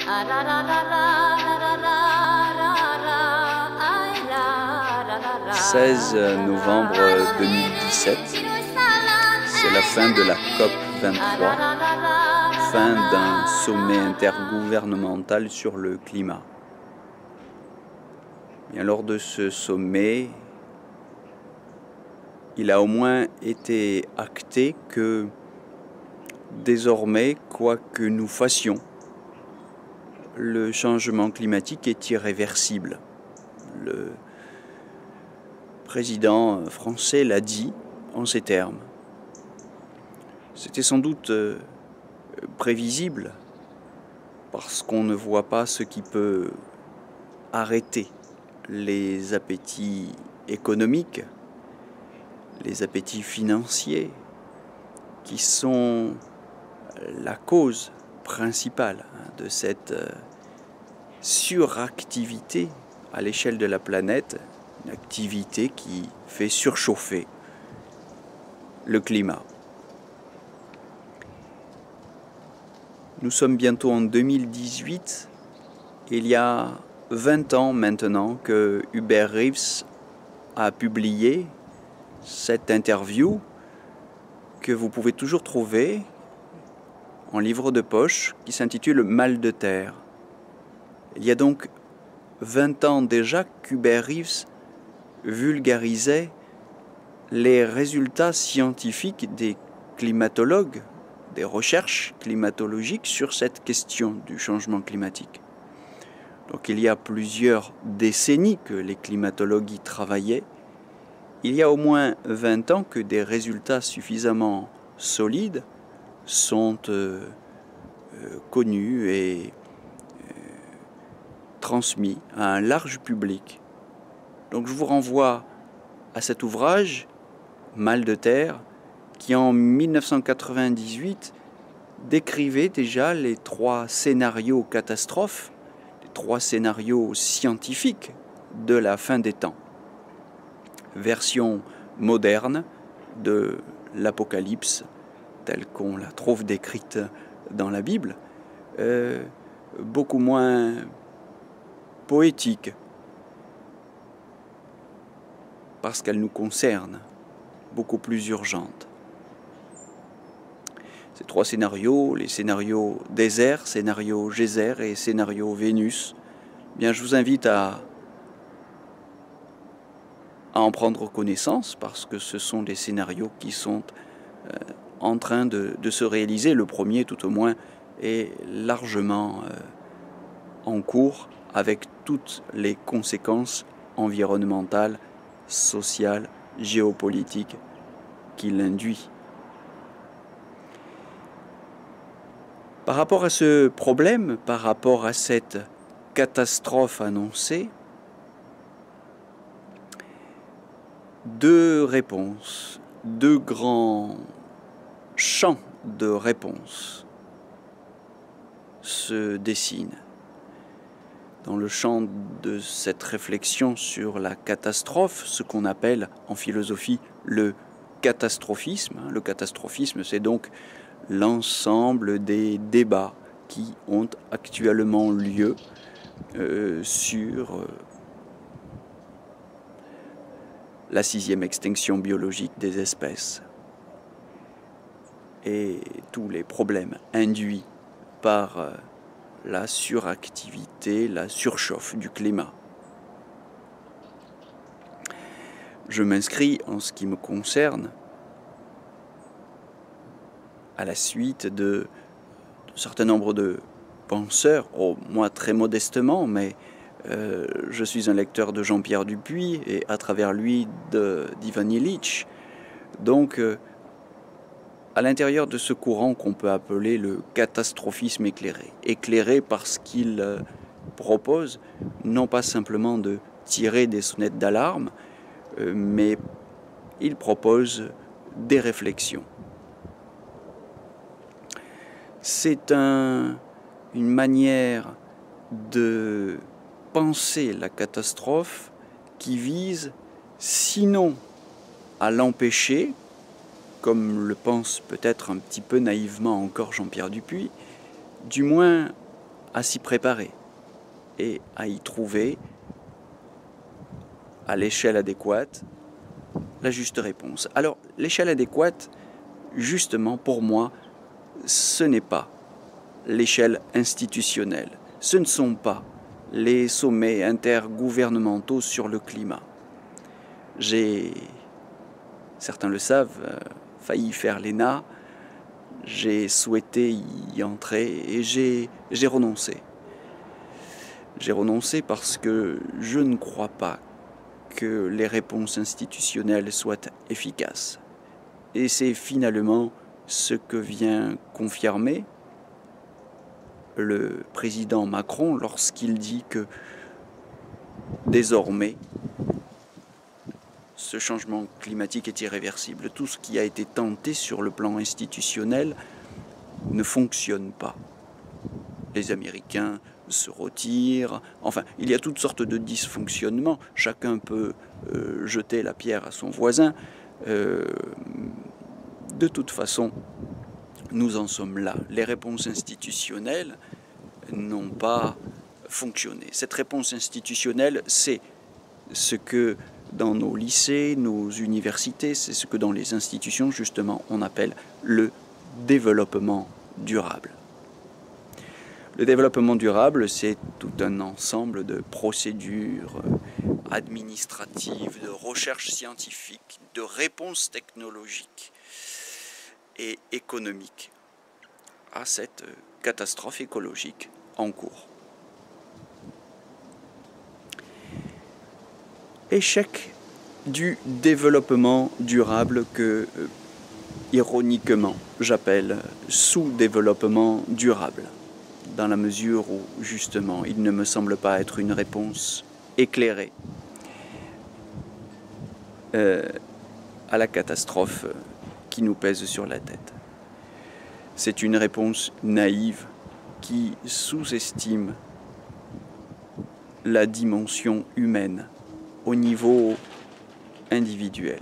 16 novembre 2017, c'est la fin de la COP 23, fin d'un sommet intergouvernemental sur le climat. Bien, lors de ce sommet, il a au moins été acté que désormais, quoi que nous fassions, le changement climatique est irréversible. Le président français l'a dit en ces termes. C'était sans doute prévisible parce qu'on ne voit pas ce qui peut arrêter les appétits économiques, les appétits financiers qui sont la cause principale de cette suractivité à l'échelle de la planète, une activité qui fait surchauffer le climat. Nous sommes bientôt en 2018. Il y a 20 ans maintenant que Hubert Reeves a publié cette interview que vous pouvez toujours trouver en livre de poche qui s'intitule « Mal de terre ». Il y a donc 20 ans déjà qu'Hubert Reeves vulgarisait les résultats scientifiques des climatologues, des recherches climatologiques sur cette question du changement climatique. Donc il y a plusieurs décennies que les climatologues y travaillaient. Il y a au moins 20 ans que des résultats suffisamment solides sont connus et transmis à un large public. Donc je vous renvoie à cet ouvrage, Mal de terre, qui en 1998 décrivait déjà les 3 scénarios catastrophes, les 3 scénarios scientifiques de la fin des temps. Version moderne de l'Apocalypse, telle qu'on la trouve décrite dans la Bible, beaucoup moins poétique, parce qu'elle nous concerne, beaucoup plus urgente. Ces 3 scénarios, les scénarios désert, scénario geyser et scénario Vénus, bien je vous invite à en prendre connaissance parce que ce sont des scénarios qui sont en train de se réaliser. Le premier, tout au moins, est largement en cours avec toutes les conséquences environnementales, sociales, géopolitiques qu'il induit. Par rapport à ce problème, par rapport à cette catastrophe annoncée, 2 réponses, 2 grands champs de réponses se dessinent. Dans le champ de cette réflexion sur la catastrophe, ce qu'on appelle en philosophie le catastrophisme. Le catastrophisme, c'est donc l'ensemble des débats qui ont actuellement lieu sur la 6e extinction biologique des espèces et tous les problèmes induits par la suractivité, la surchauffe du climat. Je m'inscris, en ce qui me concerne, à la suite d'un certain nombre de penseurs, moi très modestement, mais je suis un lecteur de Jean-Pierre Dupuy et à travers lui d'Ivan Illich. Donc, à l'intérieur de ce courant qu'on peut appeler le catastrophisme éclairé. Éclairé parce qu'il propose non pas simplement de tirer des sonnettes d'alarme, mais il propose des réflexions. C'est une manière de penser la catastrophe qui vise sinon à l'empêcher, comme le pense peut-être un petit peu naïvement encore Jean-Pierre Dupuy, du moins à s'y préparer et à y trouver, à l'échelle adéquate, la juste réponse. Alors, l'échelle adéquate, justement, pour moi, ce n'est pas l'échelle institutionnelle. Ce ne sont pas les sommets intergouvernementaux sur le climat. J'ai, certains le savent, failli faire l'ENA, j'ai souhaité y entrer et j'ai renoncé. J'ai renoncé parce que je ne crois pas que les réponses institutionnelles soient efficaces. Et c'est finalement ce que vient confirmer le président Macron lorsqu'il dit que désormais, ce changement climatique est irréversible. Tout ce qui a été tenté sur le plan institutionnel ne fonctionne pas. Les Américains se retirent, enfin, il y a toutes sortes de dysfonctionnements. Chacun peut jeter la pierre à son voisin. De toute façon, nous en sommes là. Les réponses institutionnelles n'ont pas fonctionné. Cette réponse institutionnelle, c'est ce que dans nos lycées, nos universités, c'est ce que dans les institutions, justement, on appelle le développement durable. Le développement durable, c'est tout un ensemble de procédures administratives, de recherche scientifique, de réponses technologiques et économiques à cette catastrophe écologique en cours. Échec du développement durable que, ironiquement, j'appelle sous-développement durable, dans la mesure où, justement, il ne me semble pas être une réponse éclairée à la catastrophe qui nous pèse sur la tête. C'est une réponse naïve qui sous-estime la dimension humaine au niveau individuel.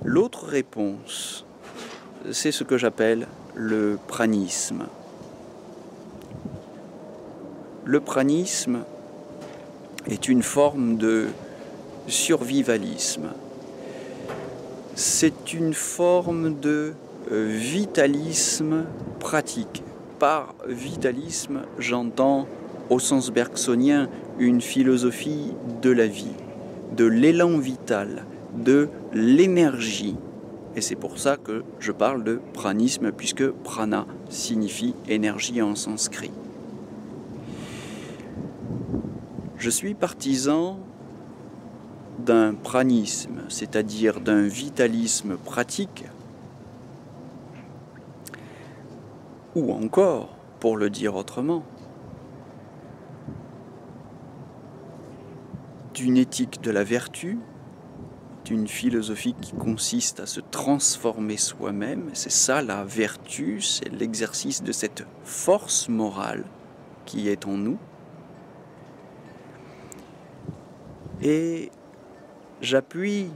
L'autre réponse, c'est ce que j'appelle le pranisme. Le pranisme est une forme de survivalisme. C'est une forme de vitalisme pratique. Par vitalisme, j'entends au sens bergsonien une philosophie de la vie, de l'élan vital, de l'énergie. Et c'est pour ça que je parle de pranisme, puisque prana signifie énergie en sanskrit. Je suis partisan d'un pranisme, c'est-à-dire d'un vitalisme pratique, ou encore, pour le dire autrement, d'une éthique de la vertu, d'une philosophie qui consiste à se transformer soi-même. C'est ça la vertu, c'est l'exercice de cette force morale qui est en nous. Et j'appuie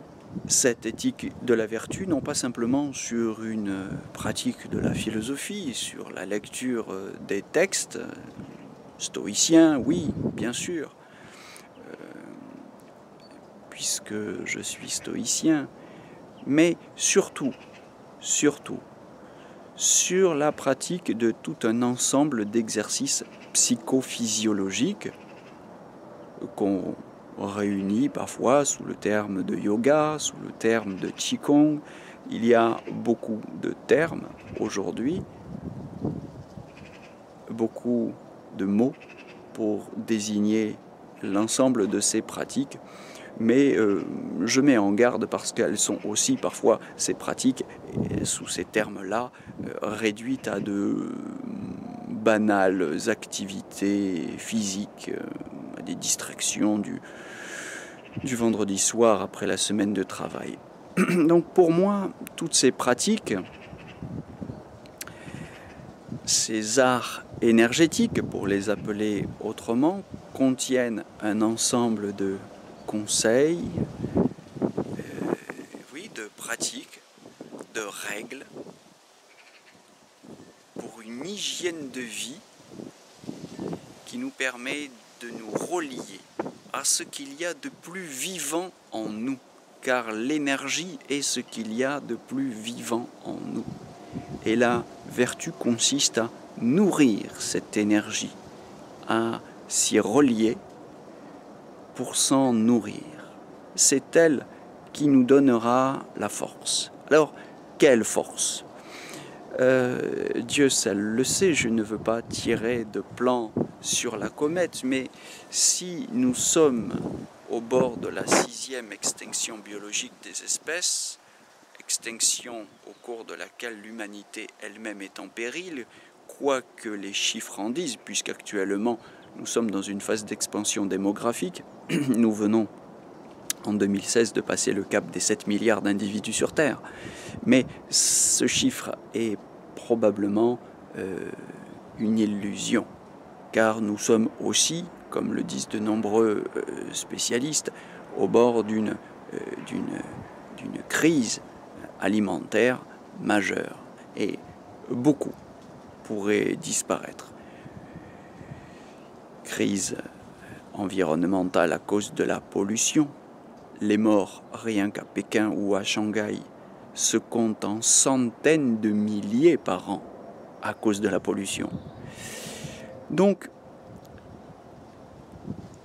cette éthique de la vertu non pas simplement sur une pratique de la philosophie, sur la lecture des textes stoïciens, oui, bien sûr, puisque je suis stoïcien, mais surtout, sur la pratique de tout un ensemble d'exercices psychophysiologiques qu'on réunit parfois sous le terme de yoga, sous le terme de qigong. Il y a beaucoup de termes aujourd'hui, beaucoup de mots pour désigner l'ensemble de ces pratiques. Mais je mets en garde parce qu'elles sont aussi parfois, ces pratiques, sous ces termes-là, réduites à de banales activités physiques, à des distractions du vendredi soir après la semaine de travail. Donc pour moi, toutes ces pratiques, ces arts énergétiques, pour les appeler autrement, contiennent un ensemble de conseils, oui, de pratiques, de règles une hygiène de vie qui nous permet de nous relier à ce qu'il y a de plus vivant en nous, car l'énergie est ce qu'il y a de plus vivant en nous. Et la vertu consiste à nourrir cette énergie, à s'y relier pour s'en nourrir. C'est elle qui nous donnera la force. Alors, quelle force ? Dieu seul le sait, je ne veux pas tirer de plan sur la comète, mais si nous sommes au bord de la 6e extinction biologique des espèces, extinction au cours de laquelle l'humanité elle-même est en péril, quoi que les chiffres en disent, puisqu'actuellement nous sommes dans une phase d'expansion démographique, nous venons en 2016 de passer le cap des 7 milliards d'individus sur Terre. Mais ce chiffre est probablement une illusion, car nous sommes aussi, comme le disent de nombreux spécialistes, au bord d'une crise alimentaire majeure. Et beaucoup pourraient disparaître. Crise environnementale à cause de la pollution. Les morts, rien qu'à Pékin ou à Shanghai, se comptent en centaines de milliers par an à cause de la pollution. Donc,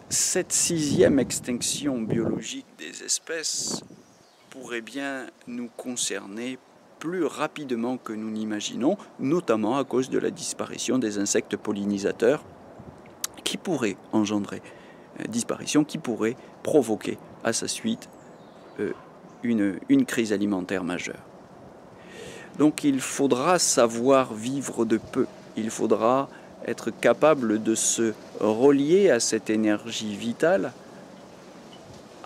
cette 6e extinction biologique des espèces pourrait bien nous concerner plus rapidement que nous n'imaginons, notamment à cause de la disparition des insectes pollinisateurs qui pourraient engendrer disparition, qui pourrait provoquer à sa suite une crise alimentaire majeure. Donc il faudra savoir vivre de peu, il faudra être capable de se relier à cette énergie vitale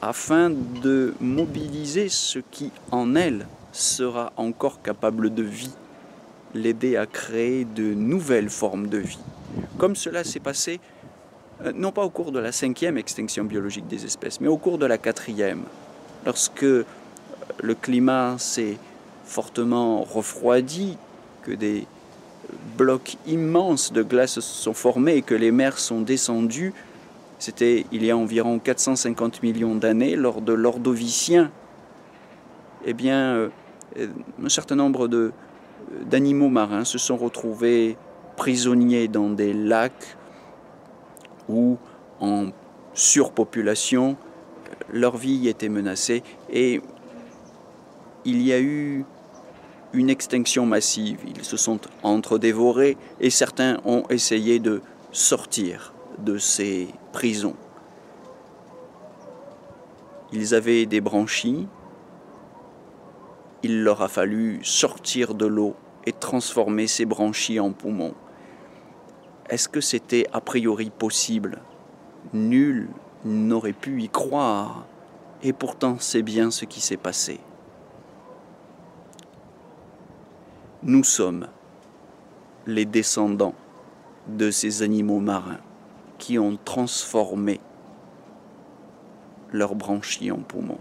afin de mobiliser ce qui en elle sera encore capable de vie, l'aider à créer de nouvelles formes de vie. Comme cela s'est passé non pas au cours de la 5e extinction biologique des espèces, mais au cours de la 4e, lorsque le climat s'est fortement refroidi, que des blocs immenses de glace se sont formés et que les mers sont descendues. C'était il y a environ 450 millions d'années, lors de l'Ordovicien. Eh bien, un certain nombre d'animaux marins se sont retrouvés prisonniers dans des lacs où, en surpopulation, leur vie était menacée et il y a eu une extinction massive. Ils se sont entre-dévorés et certains ont essayé de sortir de ces prisons. Ils avaient des branchies, il leur a fallu sortir de l'eau et transformer ces branchies en poumons. Est-ce que c'était a priori possible ? Nul n'aurait pu y croire, et pourtant c'est bien ce qui s'est passé. Nous sommes les descendants de ces animaux marins qui ont transformé leurs branchies en poumons.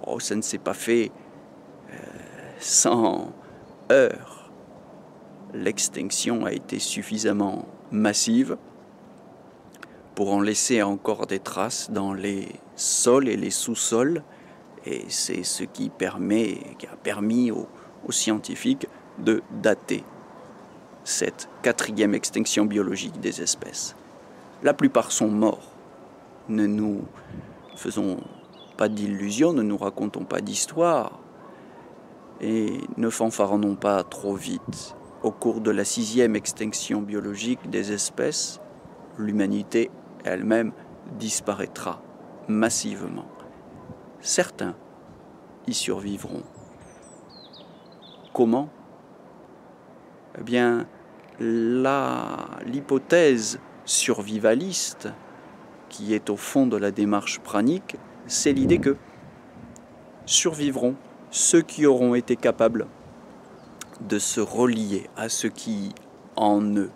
Oh, ça ne s'est pas fait sans heurts. L'extinction a été suffisamment massive pour en laisser encore des traces dans les sols et les sous-sols, et c'est ce qui a permis aux scientifiques de dater cette 4e extinction biologique des espèces. La plupart sont morts. Ne nous faisons pas d'illusions, ne nous racontons pas d'histoires et ne fanfaronnons pas trop vite. Au cours de la 6e extinction biologique des espèces, l'humanité elle-même disparaîtra massivement. Certains y survivront. Comment ? Eh bien, l'hypothèse survivaliste qui est au fond de la démarche pranique, c'est l'idée que survivront ceux qui auront été capables de se relier à ce qui, en eux,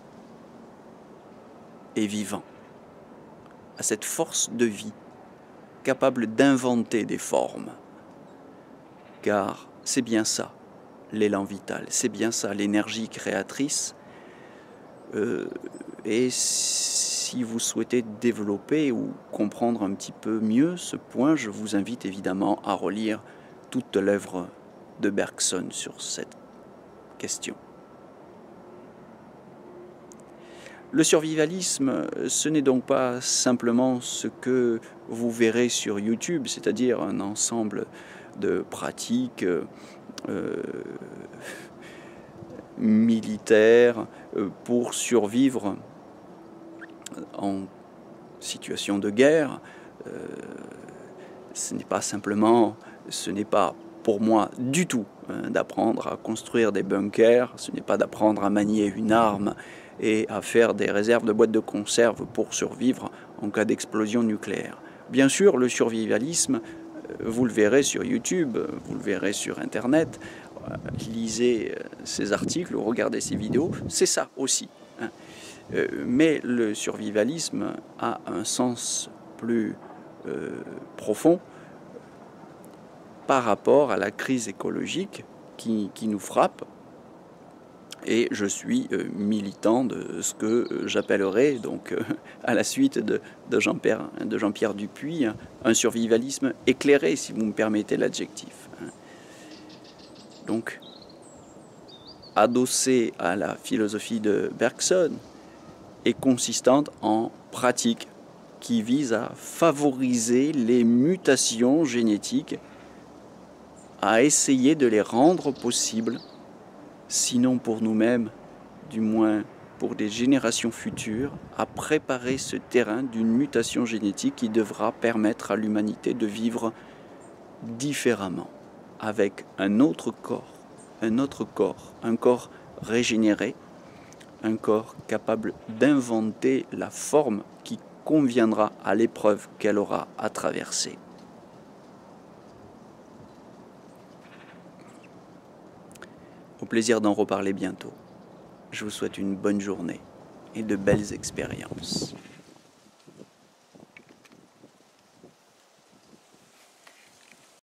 est vivant, à cette force de vie, capable d'inventer des formes. Car c'est bien ça, l'élan vital, c'est bien ça, l'énergie créatrice, Et si vous souhaitez développer ou comprendre un petit peu mieux ce point, je vous invite évidemment à relire toute l'œuvre de Bergson sur cette question. Le survivalisme, ce n'est donc pas simplement ce que vous verrez sur YouTube, c'est-à-dire un ensemble de pratiques militaires pour survivre en situation de guerre. Ce n'est pas pour moi du tout d'apprendre à construire des bunkers, ce n'est pas d'apprendre à manier une arme et à faire des réserves de boîtes de conserve pour survivre en cas d'explosion nucléaire. Bien sûr, le survivalisme, vous le verrez sur YouTube, vous le verrez sur Internet, lisez ces articles, regardez ces vidéos, c'est ça aussi. Mais le survivalisme a un sens plus profond par rapport à la crise écologique qui nous frappe. Et je suis militant de ce que j'appellerais, donc à la suite de Jean-Pierre Dupuis, un survivalisme éclairé, si vous me permettez l'adjectif. Donc, adossé à la philosophie de Bergson, est consistante en pratiques qui visent à favoriser les mutations génétiques, à essayer de les rendre possibles, sinon pour nous-mêmes, du moins pour des générations futures, à préparer ce terrain d'une mutation génétique qui devra permettre à l'humanité de vivre différemment, avec un autre corps, un corps régénéré, un corps capable d'inventer la forme qui conviendra à l'épreuve qu'elle aura à traverser. Au plaisir d'en reparler bientôt. Je vous souhaite une bonne journée et de belles expériences.